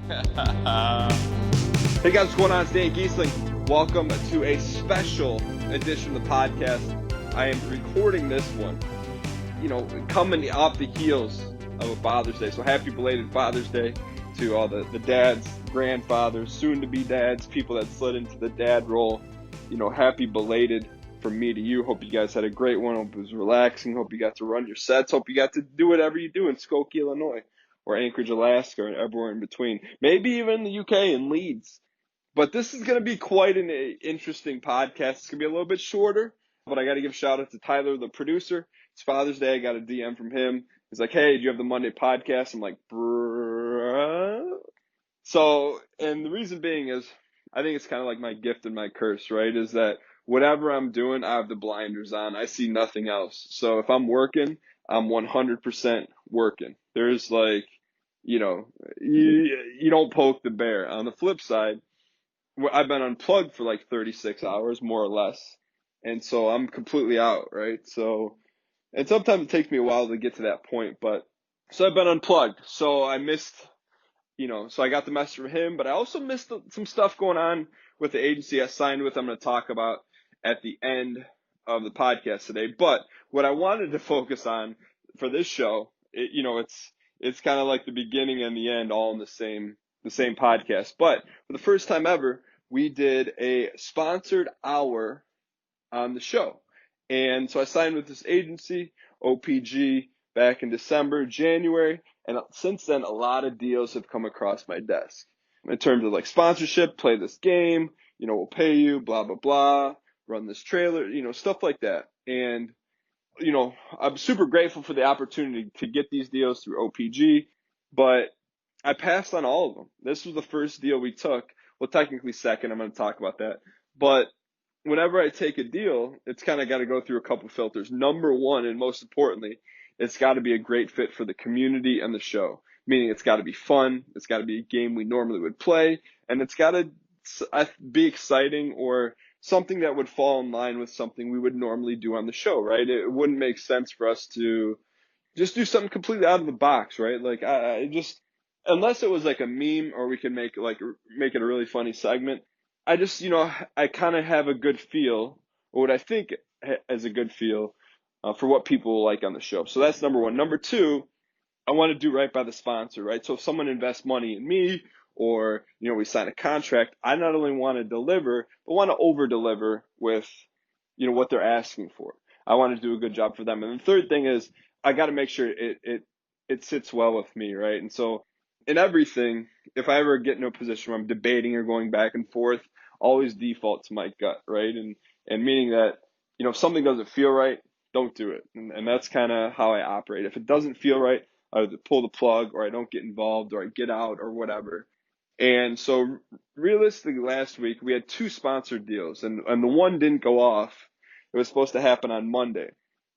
Hey guys, what's going on? It's Dan Gheesling. Welcome to a special edition of the podcast. I am recording this one, coming off the heels of a Father's Day. So happy belated Father's Day to all the dads, grandfathers, soon-to-be dads, people that slid into the dad role. Happy belated from me to you. Hope you guys had a great one. Hope it was relaxing. Hope you got to run your sets. Hope you got to do whatever you do in Skokie, Illinois, or Anchorage, Alaska, or everywhere in between. Maybe even the UK and Leeds. But this is going to be quite an interesting podcast. It's going to be a little bit shorter, but I got to give a shout out to Tyler, the producer. It's Father's Day. I got a DM from him. He's like, hey, do you have the Monday podcast? I'm like, bruh. So, and the reason being is I think it's kind of like my gift and my curse, right? Is that whatever I'm doing, I have the blinders on. I see nothing else. So if I'm working, I'm 100% working. There's you don't poke the bear. On the flip side, I've been unplugged for like 36 hours, more or less. And so I'm completely out, right? So, and sometimes it takes me a while to get to that point, but so I've been unplugged. So I missed, so I got the message from him, but I also missed some stuff going on with the agency I signed with. I'm going to talk about at the end of the podcast today. But what I wanted to focus on for this show, it's kind of like the beginning and the end all in the same podcast. But for the first time ever, we did a sponsored hour on the show. And so I signed with this agency, OPG, back in December, January. And since then, a lot of deals have come across my desk in terms of like sponsorship, play this game, we'll pay you, blah, blah, blah, run this trailer, stuff like that. And, I'm super grateful for the opportunity to get these deals through OPG, but I passed on all of them. This was the first deal we took. Well, technically second, I'm going to talk about that. But whenever I take a deal, it's kind of got to go through a couple filters. Number one, and most importantly, it's got to be a great fit for the community and the show, meaning it's got to be fun. It's got to be a game we normally would play, and it's got to be exciting or something that would fall in line with something we would normally do on the show, right? It wouldn't make sense for us to just do something completely out of the box, right? Like I just, unless it was like a meme or we could make it a really funny segment. I just, I kind of have a good feel, or what I think is a good feel for what people like on the show. So that's number one. Number two, I want to do right by the sponsor, right? So if someone invests money in me or, we sign a contract, I not only want to deliver, but want to over deliver with, what they're asking for. I want to do a good job for them. And the third thing is I got to make sure it sits well with me, right? And so in everything, if I ever get in a position where I'm debating or going back and forth, always default to my gut, right? And meaning that, if something doesn't feel right, don't do it. And that's kind of how I operate. If it doesn't feel right, I either pull the plug or I don't get involved or I get out or whatever. And so realistically, last week we had two sponsored deals and the one didn't go off. It was supposed to happen on Monday.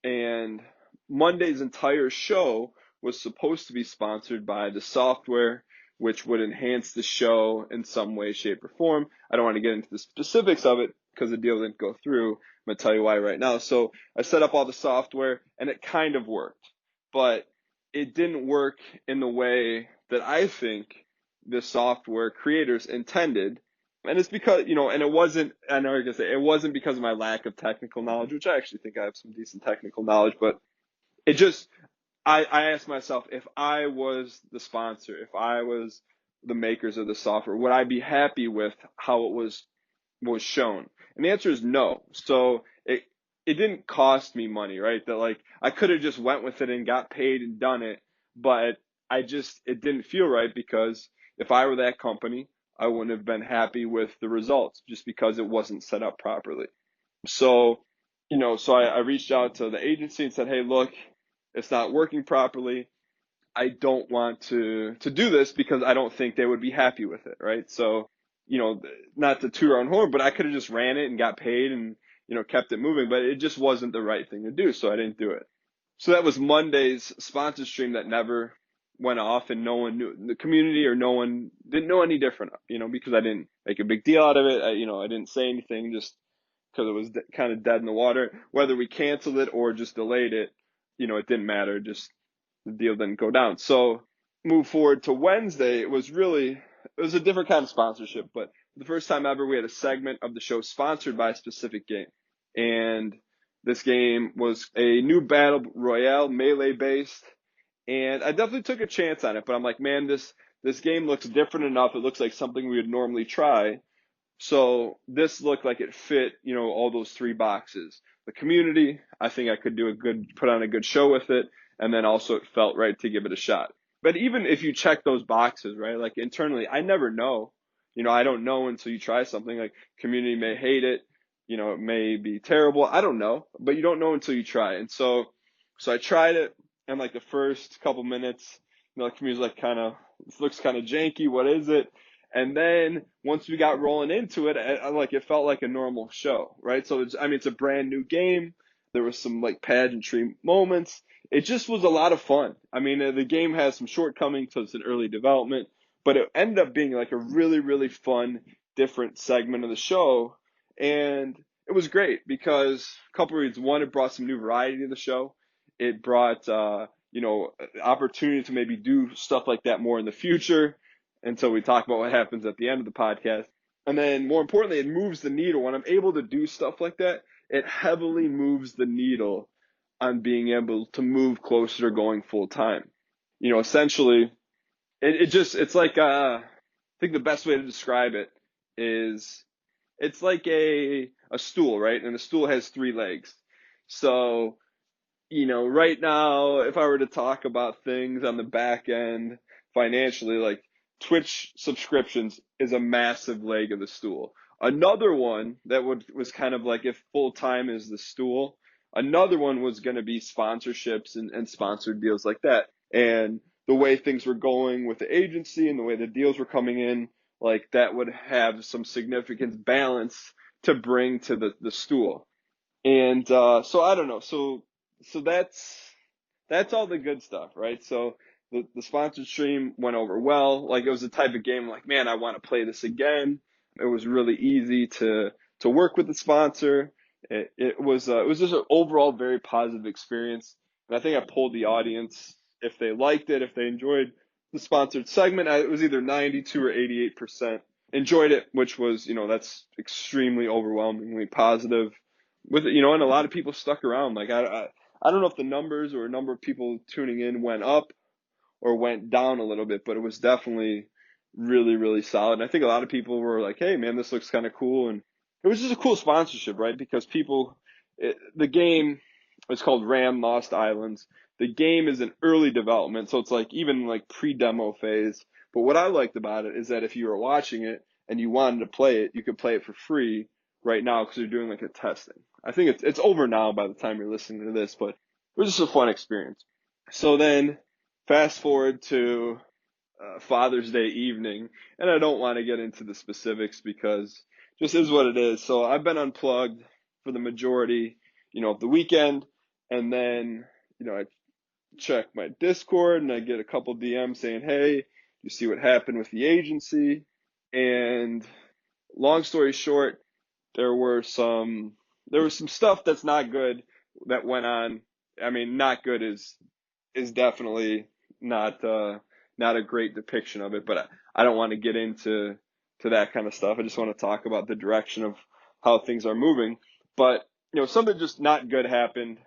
And Monday's entire show was supposed to be sponsored by the software, which would enhance the show in some way, shape, or form. I don't want to get into the specifics of it because the deal didn't go through. I'm going to tell you why right now. So I set up all the software and it kind of worked, but it didn't work in the way that I think the software creators intended. And it's because, and it wasn't, I know you're going to say, it wasn't because of my lack of technical knowledge, which I actually think I have some decent technical knowledge, but it just, I asked myself, if I was the sponsor, if I was the makers of the software, would I be happy with how it was shown? And the answer is no. So it didn't cost me money, right? That I could have just went with it and got paid and done it, but it didn't feel right because if I were that company, I wouldn't have been happy with the results just because it wasn't set up properly. So, so I reached out to the agency and said, hey, look, it's not working properly. I don't want to do this because I don't think they would be happy with it, right? So, not to toot our own horn, but I could have just ran it and got paid and, kept it moving, but it just wasn't the right thing to do, so I didn't do it. So that was Monday's sponsor stream that never went off and no one knew, the community or no one didn't know any different, because I didn't make a big deal out of it. I didn't say anything just because it was kind of dead in the water. Whether we canceled it or just delayed it, it didn't matter. Just the deal didn't go down. So move forward to Wednesday. It was really it was a different kind of sponsorship, but for the first time ever, we had a segment of the show sponsored by a specific game. And this game was a new battle royale, melee based. And I definitely took a chance on it, but I'm like, man, this game looks different enough. It looks like something we would normally try. So this looked like it fit, all those three boxes. The community, I think I could put on a good show with it. And then also it felt right to give it a shot. But even if you check those boxes, right, like internally, I never know. I don't know until you try something. Like community may hate it, it may be terrible. I don't know, but you don't know until you try. And so I tried it, and like the first couple minutes, the community's like this looks kind of janky. What is it? And then once we got rolling into it, it felt like a normal show, right? So it's a brand new game. There was some like pageantry moments. It just was a lot of fun. I mean, the game has some shortcomings because it's an early development, but it ended up being like a really, really fun, different segment of the show. And it was great because a couple of reasons. One, it brought some new variety to the show. It brought, opportunity to maybe do stuff like that more in the future until we talk about what happens at the end of the podcast. And then more importantly, it moves the needle. When I'm able to do stuff like that, it heavily moves the needle on being able to move closer to going full time. Essentially, it's like, I think the best way to describe it is it's like a stool, right? And the stool has three legs. So, right now, if I were to talk about things on the back end financially, like Twitch subscriptions is a massive leg of the stool. Another one that was kind of like if full time is the stool, another one was going to be sponsorships and sponsored deals like that. And the way things were going with the agency and the way the deals were coming in, like that would have some significant balance to bring to the stool. And so I don't know. So that's all the good stuff, right? So the sponsored stream went over well. Like it was the type of game like, man, I want to play this again. It was really easy to work with the sponsor. It was just an overall very positive experience. And I think I pulled the audience if they liked it, if they enjoyed the sponsored segment. It was either 92 or 88% enjoyed it, which was, that's extremely overwhelmingly positive. With it, and a lot of people stuck around. Like I don't know if the numbers or number of people tuning in went up or went down a little bit, but it was definitely really, really solid. And I think a lot of people were like, hey, man, this looks kind of cool. And it was just a cool sponsorship, right? Because the game is called Ram Lost Islands. The game is in early development, so it's like even like pre-demo phase. But what I liked about it is that if you were watching it and you wanted to play it, you could play it for free right now because they're doing like a testing. I think it's over now by the time you're listening to this, but it was just a fun experience. So then fast forward to Father's Day evening, and I don't want to get into the specifics because it just is what it is. So I've been unplugged for the majority, of the weekend, and then, I check my Discord and I get a couple DMs saying, hey, you see what happened with the agency? And long story short, there was some stuff that's not good that went on. I mean, not good is definitely not a great depiction of it, but I don't want to get into that kind of stuff. I just want to talk about the direction of how things are moving. But, something just not good happened.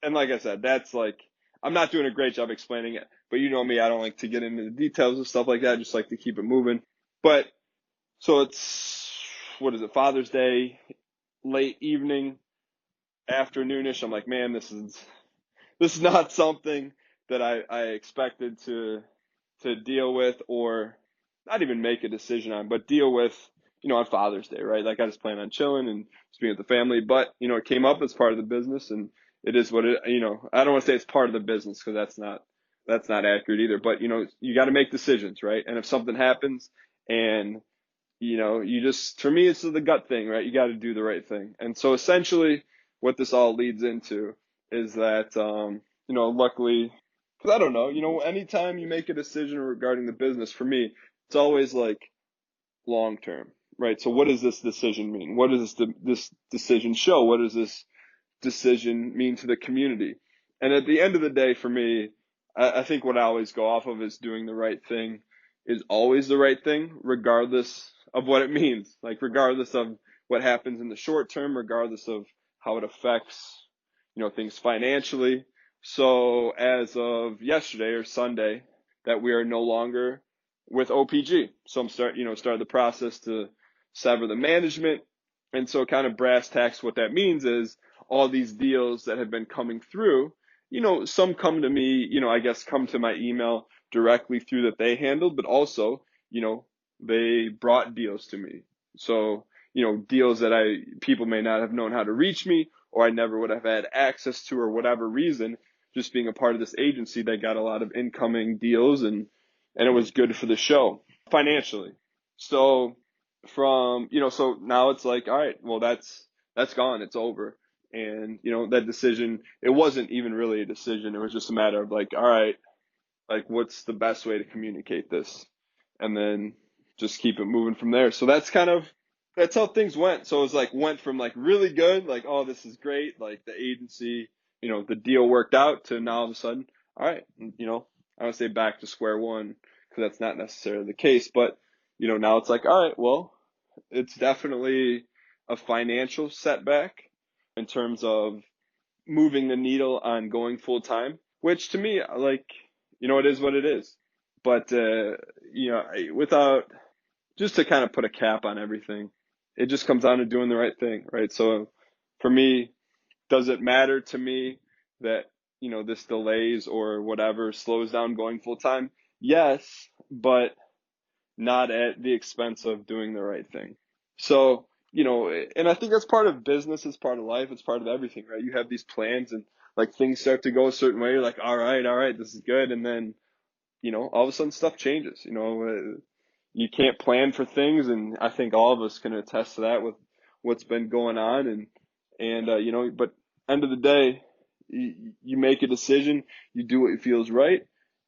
And like I said, that's like, I'm not doing a great job explaining it, but you know me, I don't like to get into the details of stuff like that. I just like to keep it moving. But so it's, what is it, Father's Day, late evening, afternoonish. I'm like, man, this is not something that I expected to deal with, or not even make a decision on, but deal with, on Father's Day, right? Like I just plan on chilling and being with the family, but, it came up as part of the business, and it is what it, I don't want to say it's part of the business because that's not accurate either, but, you got to make decisions, right? And if something happens and, you just, for me, it's the gut thing, right? You got to do the right thing. And so essentially what this all leads into is that, luckily, because I don't know, anytime you make a decision regarding the business, for me, it's always like long term, right? So what does this decision mean? What does this decision show? What does this decision mean to the community? And at the end of the day, for me, I think what I always go off of is doing the right thing is always the right thing, regardless of what it means. Like, regardless of what happens in the short term, regardless of how it affects, things financially. So as of yesterday or Sunday, that we are no longer with OPG. So I'm started the process to sever the management. And so kind of brass tacks, what that means is all these deals that have been coming through, some come to me, I guess come to my email directly through that they handled, but also, they brought deals to me. So, deals that people may not have known how to reach me, or I never would have had access to, or whatever reason, just being a part of this agency, they got a lot of incoming deals, and it was good for the show financially. So so now it's like, all right, well, that's gone. It's over. And, that decision, it wasn't even really a decision. It was just a matter of like, all right, like, what's the best way to communicate this? And then just keep it moving from there. So that's how things went. So it was like, went from like really good, like, oh, this is great. Like the agency, the deal worked out, to now all of a sudden, all right, I would say back to square one, because that's not necessarily the case. But, now it's like, all right, well, it's definitely a financial setback in terms of moving the needle on going full time, which to me, like, it is what it is. But, without, just to kind of put a cap on everything, it just comes down to doing the right thing, right? So for me, does it matter to me that, this delays or whatever slows down going full time? Yes, but not at the expense of doing the right thing. So, and I think that's part of business, it's part of life, it's part of everything, right? You have these plans, and like things start to go a certain way. You're like, all right, this is good. And then, all of a sudden stuff changes. You can't plan for things. And I think all of us can attest to that with what's been going on. But end of the day, you make a decision, you do what feels right,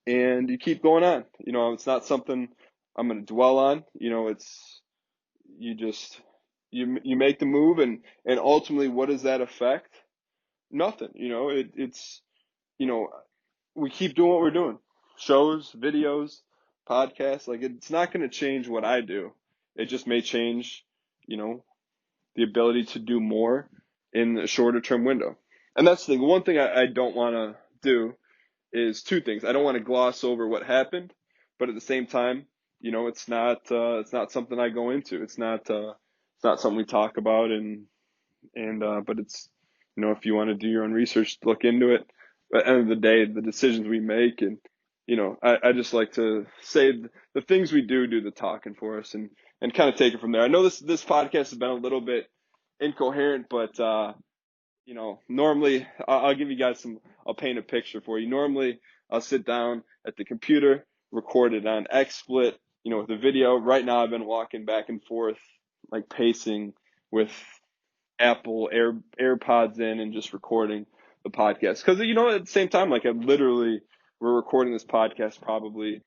and you keep going on. It's not something I'm going to dwell on. You just, you make the move, and ultimately, what does that affect? Nothing. It's, you know, we keep doing what we're doing. Shows, videos, podcasts. Like, it's not going to change what I do. It just may change, you know, the ability to do more in a shorter term window. And that's the thing. One thing I don't want to do is two things. I don't want to gloss over what happened, but at the same time, it's not something I go into. It's not something we talk about, but it's, if you want to do your own research, look into it. But at the end of the day, the decisions we make, and, I just like to say the things we do the talking for us, and kind of take it from there. I know this podcast has been a little bit incoherent, but, normally I'll give you guys I'll paint a picture for you. Normally I'll sit down at the computer, record it on XSplit, with the video. Right now I've been walking back and forth, like pacing with Apple AirPods in, and just recording the podcast. Because, at the same time, like, we're recording this podcast probably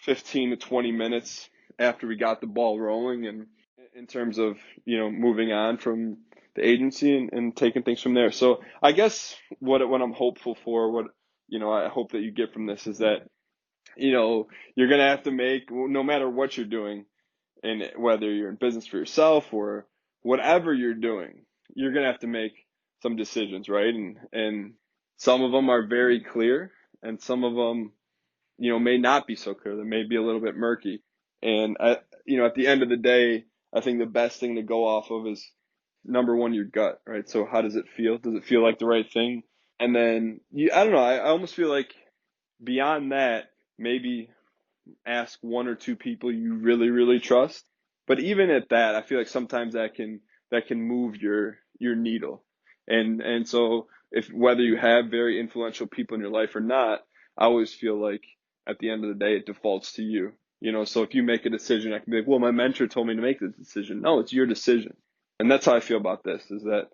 15 to 20 minutes after we got the ball rolling, and in terms of, moving on from the agency, and taking things from there. So I guess what I'm hopeful for, I hope that you get from this, is that, you're going to have to make, no matter what you're doing, and whether you're in business for yourself or whatever you're doing, you're going to have to make some decisions, right? And some of them are very clear, and some of them, may not be so clear. They may be a little bit murky. And at the end of the day, I think the best thing to go off of is, number one, your gut, right? So how does it feel? Does it feel like the right thing? And then, I don't know, I almost feel like beyond that, maybe ask one or two people you really, really trust. But even at that, I feel like sometimes that can move your needle. And so, whether you have very influential people in your life or not, I always feel like at the end of the day, it defaults to you. So if you make a decision, I can be like, well, my mentor told me to make this decision. No, it's your decision. And that's how I feel about this, is that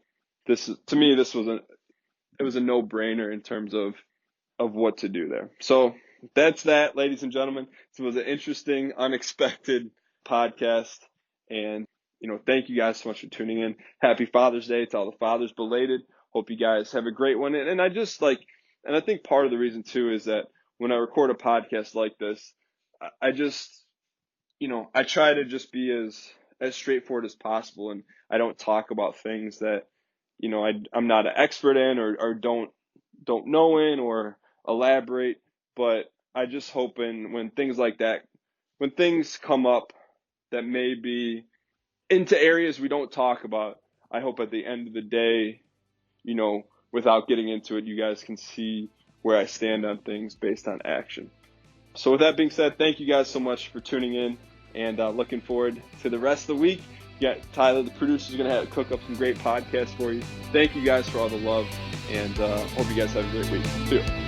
to me, it was a no-brainer in terms of what to do there. So that's that, ladies and gentlemen. It was an interesting, unexpected podcast. And, thank you guys so much for tuning in. Happy Father's Day to all the fathers, belated. Hope you guys have a great one. And I just and I think part of the reason too is that when I record a podcast like this, I just I try to just be as straightforward as possible, and I don't talk about things that, I'm not an expert in or don't know in or elaborate. But I just hope when things like that, when things come up that may be into areas we don't talk about, I hope at the end of the day, without getting into it, you guys can see where I stand on things based on action. So with that being said, thank you guys so much for tuning in, and looking forward to the rest of the week. Yeah, Tyler, the producer, is going to cook up some great podcasts for you. Thank you guys for all the love, and hope you guys have a great week. See you.